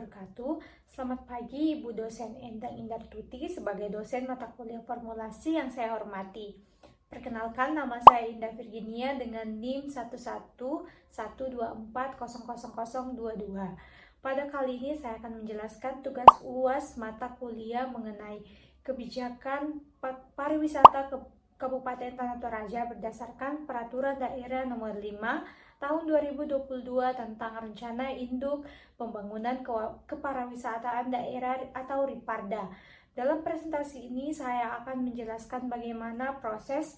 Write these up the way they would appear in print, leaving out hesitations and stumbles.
wabarakatuh. Selamat pagi Ibu dosen Endang Indartuti sebagai dosen mata kuliah formulasi yang saya hormati. Perkenalkan, nama saya Indah Virginia dengan NIM 1112400022. Pada kali ini saya akan menjelaskan tugas UAS mata kuliah mengenai kebijakan pariwisata Kabupaten Tanah Toraja berdasarkan Peraturan Daerah Nomor 5 Tahun 2022 tentang Rencana Induk Pembangunan Kepariwisataan Daerah atau RIPARDA. Dalam presentasi ini saya akan menjelaskan bagaimana proses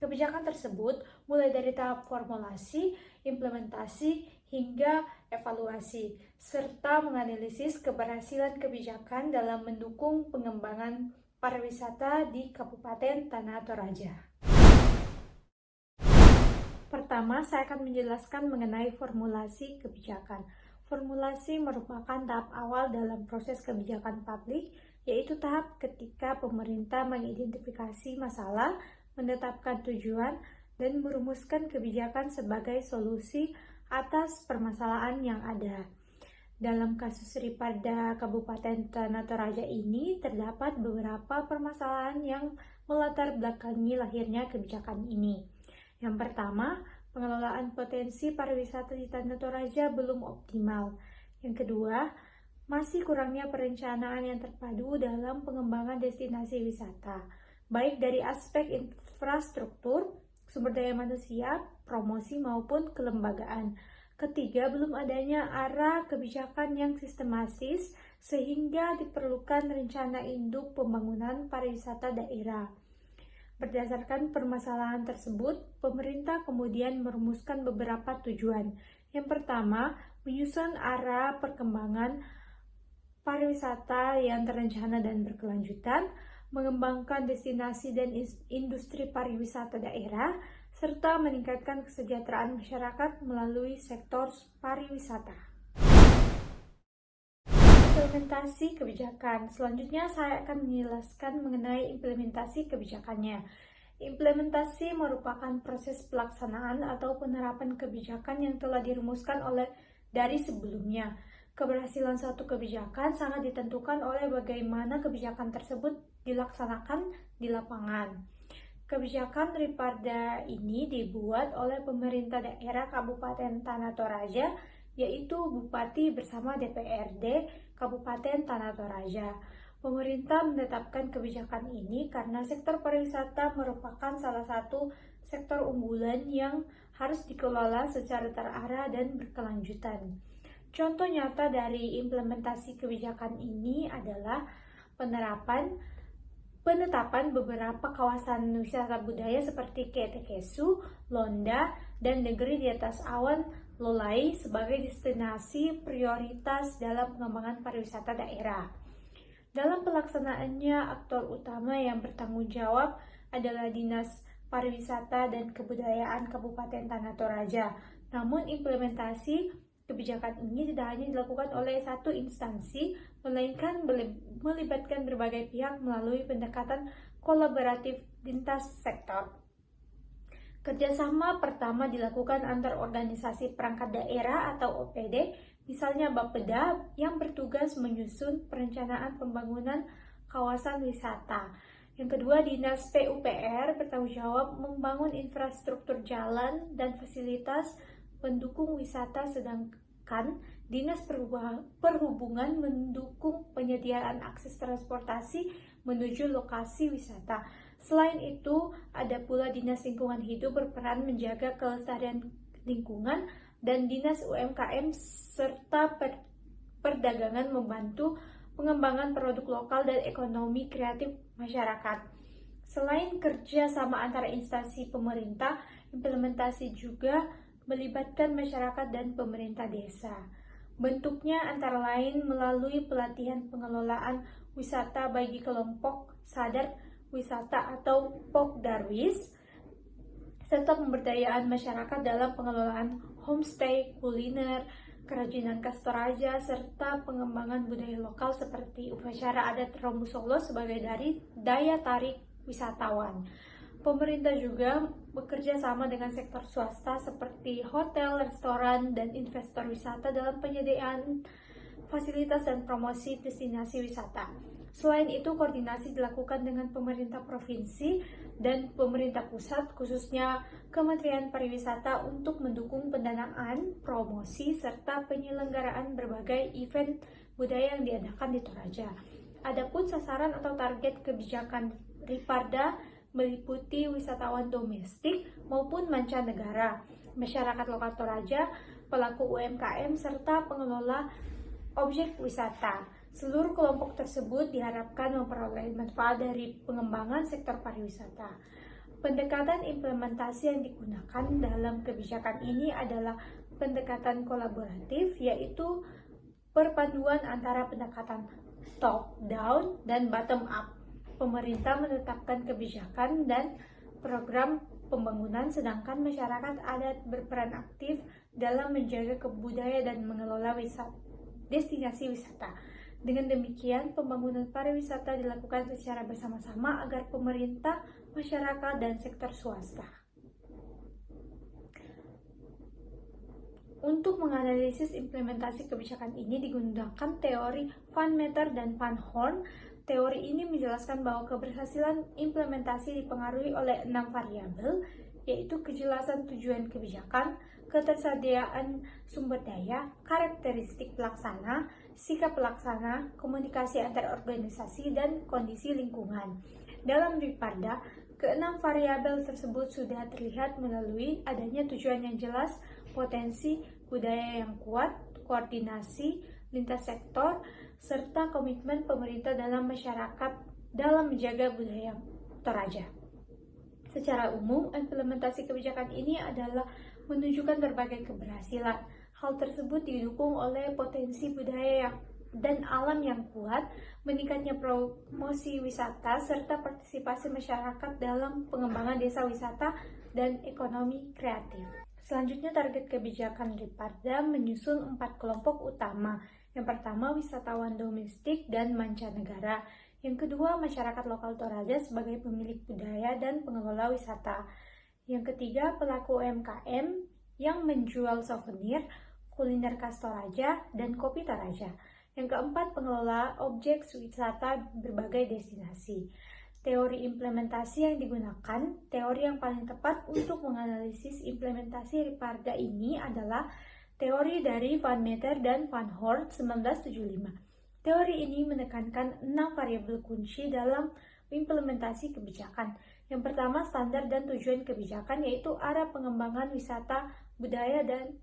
kebijakan tersebut mulai dari tahap formulasi, implementasi, hingga evaluasi, serta menganalisis keberhasilan kebijakan dalam mendukung pengembangan pariwisata di Kabupaten Tanah Toraja. Pertama, saya akan menjelaskan mengenai formulasi kebijakan. Formulasi merupakan tahap awal dalam proses kebijakan publik, yaitu tahap ketika pemerintah mengidentifikasi masalah, menetapkan tujuan, dan merumuskan kebijakan sebagai solusi atas permasalahan yang ada. Dalam kasus RIPARDA Kabupaten Tanah Toraja ini, terdapat beberapa permasalahan yang melatar belakangi lahirnya kebijakan ini. Yang pertama, pengelolaan potensi pariwisata di Tanah Toraja belum optimal. Yang kedua, masih kurangnya perencanaan yang terpadu dalam pengembangan destinasi wisata, baik dari aspek infrastruktur, sumber daya manusia, promosi maupun kelembagaan. Ketiga, belum adanya arah kebijakan yang sistematis sehingga diperlukan rencana induk pembangunan pariwisata daerah. Berdasarkan permasalahan tersebut, pemerintah kemudian merumuskan beberapa tujuan. Yang pertama, menyusun arah perkembangan pariwisata yang terencana dan berkelanjutan, mengembangkan destinasi dan industri pariwisata daerah, serta meningkatkan kesejahteraan masyarakat melalui sektor pariwisata. Implementasi kebijakan. Selanjutnya saya akan menjelaskan mengenai implementasi kebijakannya. Implementasi merupakan proses pelaksanaan atau penerapan kebijakan yang telah dirumuskan dari sebelumnya. Keberhasilan suatu kebijakan sangat ditentukan oleh bagaimana kebijakan tersebut dilaksanakan di lapangan. Kebijakan RIPARDA ini dibuat oleh pemerintah daerah Kabupaten Tanah Toraja, yaitu Bupati bersama DPRD Kabupaten Tanah Toraja. Pemerintah menetapkan kebijakan ini karena sektor pariwisata merupakan salah satu sektor unggulan yang harus dikelola secara terarah dan berkelanjutan. Contoh nyata dari implementasi kebijakan ini adalah penetapan beberapa kawasan wisata budaya seperti Ketekesu, Londa, dan Negeri di Atas Awan Lolai sebagai destinasi prioritas dalam pengembangan pariwisata daerah. Dalam pelaksanaannya, aktor utama yang bertanggung jawab adalah Dinas Pariwisata dan Kebudayaan Kabupaten Tanah Toraja. Namun implementasi kebijakan ini tidak hanya dilakukan oleh satu instansi, melainkan melibatkan berbagai pihak melalui pendekatan kolaboratif lintas sektor. Kerjasama pertama dilakukan antar organisasi perangkat daerah atau OPD, misalnya Bapeda yang bertugas menyusun perencanaan pembangunan kawasan wisata. Yang kedua, Dinas PUPR bertanggung jawab membangun infrastruktur jalan dan fasilitas pendukung wisata, sedangkan Dinas Perhubungan mendukung penyediaan akses transportasi menuju lokasi wisata. Selain itu, ada pula Dinas Lingkungan Hidup berperan menjaga kelestarian lingkungan, dan Dinas UMKM serta perdagangan membantu pengembangan produk lokal dan ekonomi kreatif masyarakat. Selain kerja sama antara instansi pemerintah, implementasi juga melibatkan masyarakat dan pemerintah desa. Bentuknya antara lain melalui pelatihan pengelolaan wisata bagi kelompok sadar wisata atau POK-Darwis, serta pemberdayaan masyarakat dalam pengelolaan homestay, kuliner, kerajinan khas Toraja, serta pengembangan budaya lokal seperti upacara adat Rombu Solo sebagai daya tarik wisatawan. Pemerintah juga bekerja sama dengan sektor swasta seperti hotel, restoran, dan investor wisata dalam penyediaan fasilitas dan promosi destinasi wisata. Selain itu, koordinasi dilakukan dengan pemerintah provinsi dan pemerintah pusat, khususnya Kementerian Pariwisata untuk mendukung pendanaan, promosi, serta penyelenggaraan berbagai event budaya yang diadakan di Toraja. Adapun sasaran atau target kebijakan Riparda meliputi wisatawan domestik maupun mancanegara, masyarakat lokal Toraja, pelaku UMKM, serta pengelola objek wisata. Seluruh kelompok tersebut diharapkan memperoleh manfaat dari pengembangan sektor pariwisata. Pendekatan implementasi yang digunakan dalam kebijakan ini adalah pendekatan kolaboratif, yaitu perpaduan antara pendekatan top-down dan bottom-up. Pemerintah menetapkan kebijakan dan program pembangunan, sedangkan masyarakat adat berperan aktif dalam menjaga kebudayaan dan mengelola destinasi wisata. Dengan demikian, pembangunan pariwisata dilakukan secara bersama-sama agar pemerintah, masyarakat, dan sektor swasta. Untuk menganalisis implementasi kebijakan ini digunakan teori Van Meter dan Van Horn. Teori ini menjelaskan bahwa keberhasilan implementasi dipengaruhi oleh 6 variabel, yaitu kejelasan tujuan kebijakan, ketersediaan sumber daya, karakteristik pelaksana, sikap pelaksana, komunikasi antar organisasi, dan kondisi lingkungan. Dalam Riparda, keenam variabel tersebut sudah terlihat melalui adanya tujuan yang jelas, potensi budaya yang kuat, koordinasi lintas sektor, serta komitmen pemerintah dalam masyarakat dalam menjaga budaya Toraja. Secara umum, implementasi kebijakan ini adalah menunjukkan berbagai keberhasilan. Hal tersebut didukung oleh potensi budaya dan alam yang kuat, meningkatnya promosi wisata, serta partisipasi masyarakat dalam pengembangan desa wisata dan ekonomi kreatif. Selanjutnya, target kebijakan Riparda menyusun 4 kelompok utama. Yang pertama, wisatawan domestik dan mancanegara. Yang kedua, masyarakat lokal Toraja sebagai pemilik budaya dan pengelola wisata. Yang ketiga, pelaku UMKM yang menjual souvenir, kuliner khas Toraja, dan kopi Toraja. Yang keempat, pengelola objek wisata berbagai destinasi. Teori implementasi yang digunakan, teori yang paling tepat untuk menganalisis implementasi Riparda ini adalah teori dari Van Meter dan Van Horn 1975. Teori ini menekankan 6 variabel kunci dalam implementasi kebijakan. Yang pertama, standar dan tujuan kebijakan, yaitu arah pengembangan wisata, budaya, dan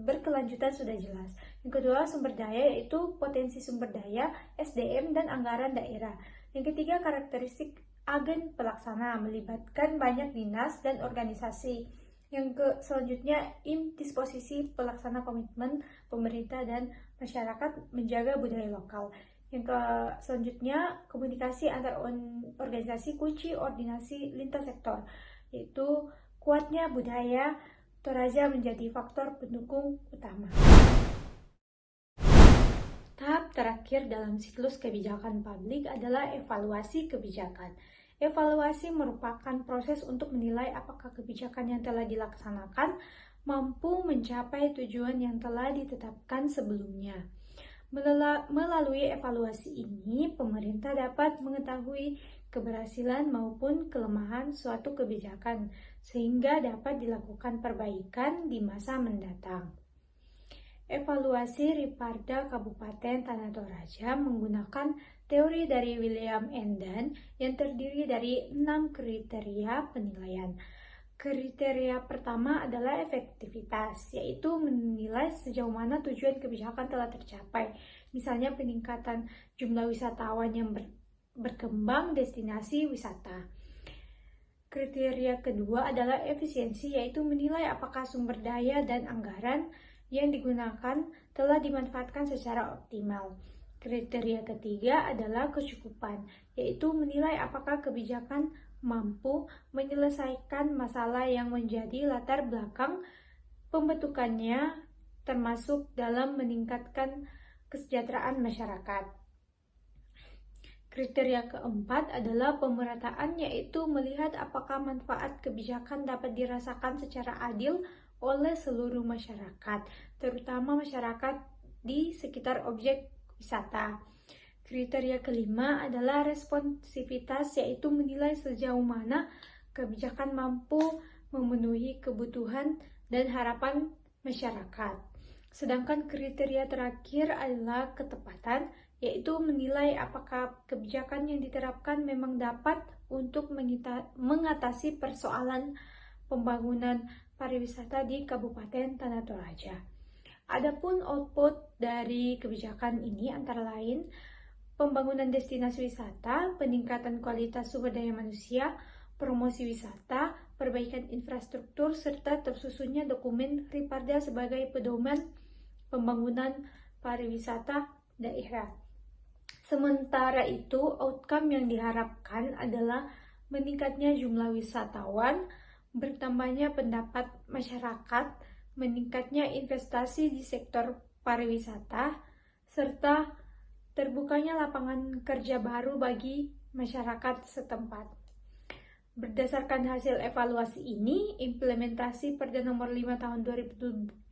berkelanjutan sudah jelas. Yang kedua, sumber daya, yaitu potensi sumber daya, SDM, dan anggaran daerah. Yang ketiga, karakteristik agen pelaksana, melibatkan banyak dinas dan organisasi. Yang selanjutnya, disposisi pelaksana, komitmen pemerintah dan masyarakat menjaga budaya lokal. Yang selanjutnya, komunikasi antar organisasi, kunci ordinasi lintas sektor, yaitu kuatnya budaya Toraja menjadi faktor pendukung utama. Tahap terakhir dalam siklus kebijakan publik adalah evaluasi kebijakan. Evaluasi merupakan proses untuk menilai apakah kebijakan yang telah dilaksanakan mampu mencapai tujuan yang telah ditetapkan sebelumnya. Melalui evaluasi ini, pemerintah dapat mengetahui keberhasilan maupun kelemahan suatu kebijakan, sehingga dapat dilakukan perbaikan di masa mendatang. Evaluasi Riparda Kabupaten Tanah Toraja menggunakan teori dari William Enden yang terdiri dari 6 kriteria penilaian. Kriteria pertama adalah efektivitas, yaitu menilai sejauh mana tujuan kebijakan telah tercapai. Misalnya peningkatan jumlah wisatawan yang berkembang destinasi wisata. Kriteria kedua adalah efisiensi, yaitu menilai apakah sumber daya dan anggaran yang digunakan telah dimanfaatkan secara optimal. Kriteria ketiga adalah kecukupan, yaitu menilai apakah kebijakan mampu menyelesaikan masalah yang menjadi latar belakang pembentukannya, termasuk dalam meningkatkan kesejahteraan masyarakat. Kriteria keempat adalah pemerataan, yaitu melihat apakah manfaat kebijakan dapat dirasakan secara adil oleh seluruh masyarakat, terutama masyarakat di sekitar objek wisata. Kriteria kelima adalah responsivitas, yaitu menilai sejauh mana kebijakan mampu memenuhi kebutuhan dan harapan masyarakat. Sedangkan kriteria terakhir adalah ketepatan, yaitu menilai apakah kebijakan yang diterapkan memang dapat untuk mengatasi persoalan pembangunan pariwisata di Kabupaten Tanah Toraja. Adapun output dari kebijakan ini antara lain pembangunan destinasi wisata, peningkatan kualitas sumber daya manusia, promosi wisata, perbaikan infrastruktur, serta tersusunnya dokumen Riparda sebagai pedoman pembangunan pariwisata daerah. Sementara itu, outcome yang diharapkan adalah meningkatnya jumlah wisatawan, bertambahnya pendapat masyarakat, meningkatnya investasi di sektor pariwisata, serta terbukanya lapangan kerja baru bagi masyarakat setempat. Berdasarkan hasil evaluasi ini, implementasi Perda Nomor 5 Tahun 2022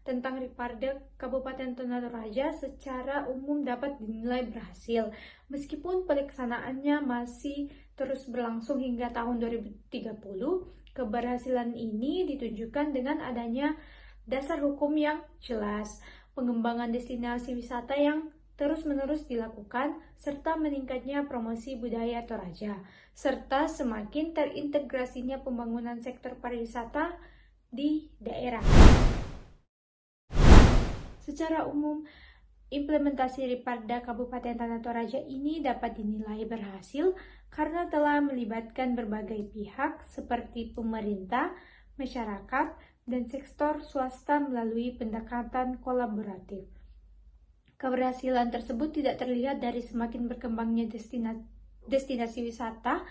tentang Riparda Kabupaten Tanah Toraja secara umum dapat dinilai berhasil, meskipun pelaksanaannya masih terus berlangsung hingga tahun 2030. Keberhasilan ini ditunjukkan dengan adanya dasar hukum yang jelas, pengembangan destinasi wisata yang terus-menerus dilakukan, serta meningkatnya promosi budaya Toraja, serta semakin terintegrasinya pembangunan sektor pariwisata di daerah. Secara umum, implementasi Riparda Kabupaten Tanah Toraja ini dapat dinilai berhasil karena telah melibatkan berbagai pihak seperti pemerintah, masyarakat, dan sektor swasta melalui pendekatan kolaboratif. Keberhasilan tersebut tidak terlihat dari semakin berkembangnya destinasi wisata,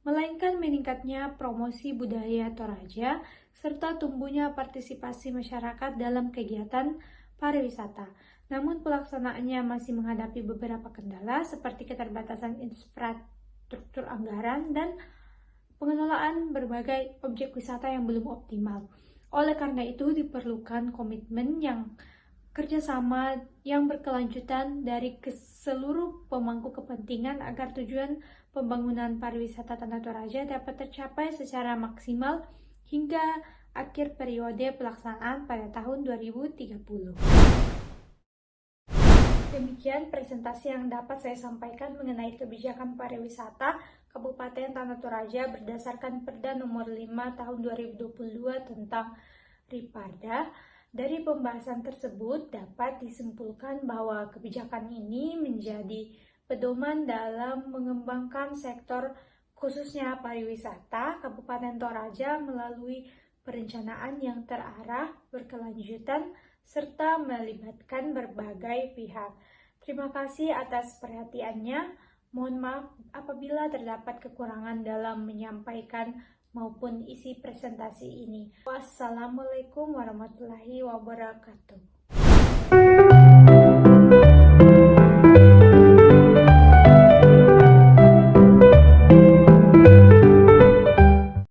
melainkan meningkatnya promosi budaya Toraja, serta tumbuhnya partisipasi masyarakat dalam kegiatan pariwisata. Namun pelaksanaannya masih menghadapi beberapa kendala seperti keterbatasan infrastruktur anggaran dan pengelolaan berbagai objek wisata yang belum optimal. Oleh karena itu diperlukan komitmen yang kerjasama yang berkelanjutan dari seluruh pemangku kepentingan agar tujuan pembangunan pariwisata Tanah Toraja dapat tercapai secara maksimal hingga akhir periode pelaksanaan pada tahun 2030. Demikian presentasi yang dapat saya sampaikan mengenai kebijakan pariwisata Kabupaten Tanah Toraja berdasarkan Perda Nomor 5 Tahun 2022 tentang Riparda. Dari pembahasan tersebut dapat disimpulkan bahwa kebijakan ini menjadi pedoman dalam mengembangkan sektor khususnya pariwisata Kabupaten Toraja melalui perencanaan yang terarah, berkelanjutan, serta melibatkan berbagai pihak. Terima kasih atas perhatiannya. Mohon maaf apabila terdapat kekurangan dalam menyampaikan maupun isi presentasi ini. Wassalamualaikum warahmatullahi wabarakatuh.